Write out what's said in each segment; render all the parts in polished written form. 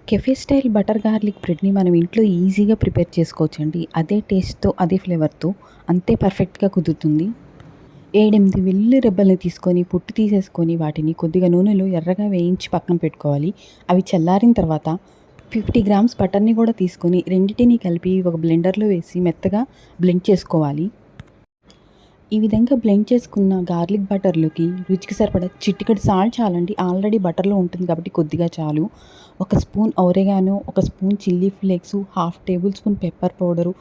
Cafe style butter garlic బ్రెడ్‌ని మనం ఇంట్లో ఈజీగా ప్రిపేర్ చేసుకోవచ్చండి. అదే టేస్ట్‌తో, అదే ఫ్లేవర్‌తో అంతే పర్ఫెక్ట్‌గా కుదురుతుంది. 7, 8 వెల్లుల్లి రెబ్బల్ని తీసుకొని, పొట్టు తీసేసుకొని, వాటిని కొద్దిగా నూనెలో ఎర్రగా వేయించి పక్కన పెట్టుకోవాలి. అవి చల్లారిన తర్వాత 50 గ్రామ్స్ బటర్‌ని కూడా తీసుకొని, రెండిటిని కలిపి ఒక బ్లెండర్‌లో వేసి మెత్తగా బ్లెండ్ చేసుకోవాలి. ఈ విధంగా బ్లెండ్ చేసుకున్న గార్లిక్ బటర్‌లోకి రుచికి సరిపడా చిటికెడు సాల్ట్ చాలండి. ఆల్రెడీ బటర్‌లో ఉంటుంది కాబట్టి కొద్దిగా చాలు. ఒక స్పూన్ ఒరిగానో, ఒక spoon chilli flakes, half tablespoon pepper powder,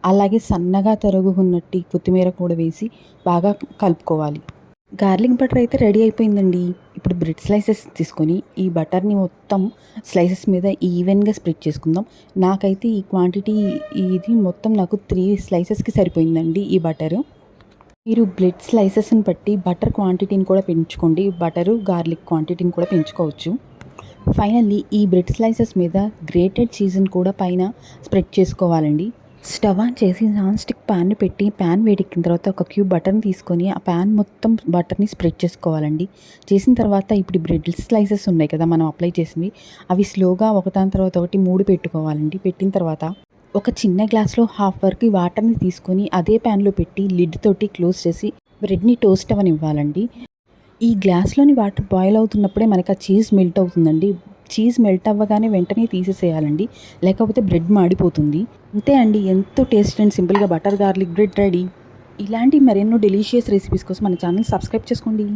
అలాగే సన్నగా తరుగుకున్నట్టి కొత్తిమీర కూడా వేసి బాగా కలుపుకోవాలి. గార్లిక్ బటర్ అయితే రెడీ అయిపోయిందండి. ఇప్పుడు బ్రెడ్ స్లైసెస్ తీసుకొని ఈ బటర్‌ని మొత్తం స్లైసెస్ మీద ఈవెన్‌గా స్ప్రెడ్ చేసుకుందాం. నాకైతే ఈ క్వాంటిటీ ఇది మొత్తం నాకు 3 స్లైసెస్‌కి సరిపోయిందండి ఈ బటరు. మీరు బ్రెడ్ స్లైసెస్‌ని బట్టి బటర్ క్వాంటిటీని కూడా పెంచుకోండి. బటరు, గార్లిక్ క్వాంటిటీని కూడా పెంచుకోవచ్చు. ఫైనల్లీ ఈ బ్రెడ్ స్లైసెస్ మీద గ్రేటెడ్ చీజ్‌ని కూడా పైన స్ప్రెడ్ చేసుకోవాలండి. స్టవ్ ఆన్ చేసి నాన్ స్టిక్ ప్యాన్‌ని పెట్టి ప్యాన్ వేడెక్కిన తర్వాత ఒక క్యూబ్ బటర్‌ని తీసుకొని ఆ ప్యాన్ మొత్తం బటర్‌ని స్ప్రెడ్ చేసుకోవాలండి. చేసిన తర్వాత ఇప్పుడు బ్రెడ్ స్లైసెస్ ఉన్నాయి కదా మనం అప్లై చేసినవి, అవి స్లోగా ఒకదాని తర్వాత ఒకటి 3 పెట్టుకోవాలండి. పెట్టిన తర్వాత ఒక చిన్న గ్లాస్‌లో హాఫ్ వరకు వాటర్‌ని తీసుకొని అదే ప్యాన్‌లో పెట్టి లిడ్ తోటి క్లోజ్ చేసి బ్రెడ్‌ని టోస్ట్ అవ్వనివ్వాలండి. ఈ గ్లాస్‌లోని వాటర్ బాయిల్ అవుతున్నప్పుడే మనకు ఆ చీజ్ మెల్ట్ అవుతుందండి. చీజ్ మెల్ట్ అవ్వగానే వెంటనే తీసేసేయాలండి. లేకపోతే బ్రెడ్ మాడిపోతుంది. అంతే అండి. ఎంతో టేస్ట్ అండ్ సింపుల్‌గా బటర్ గార్లిక్ బ్రెడ్ రెడీ. ఇలాంటి మరెన్నో డెలీషియస్ రెసిపీస్ కోసం మన ఛానల్ సబ్స్క్రైబ్ చేసుకోండి.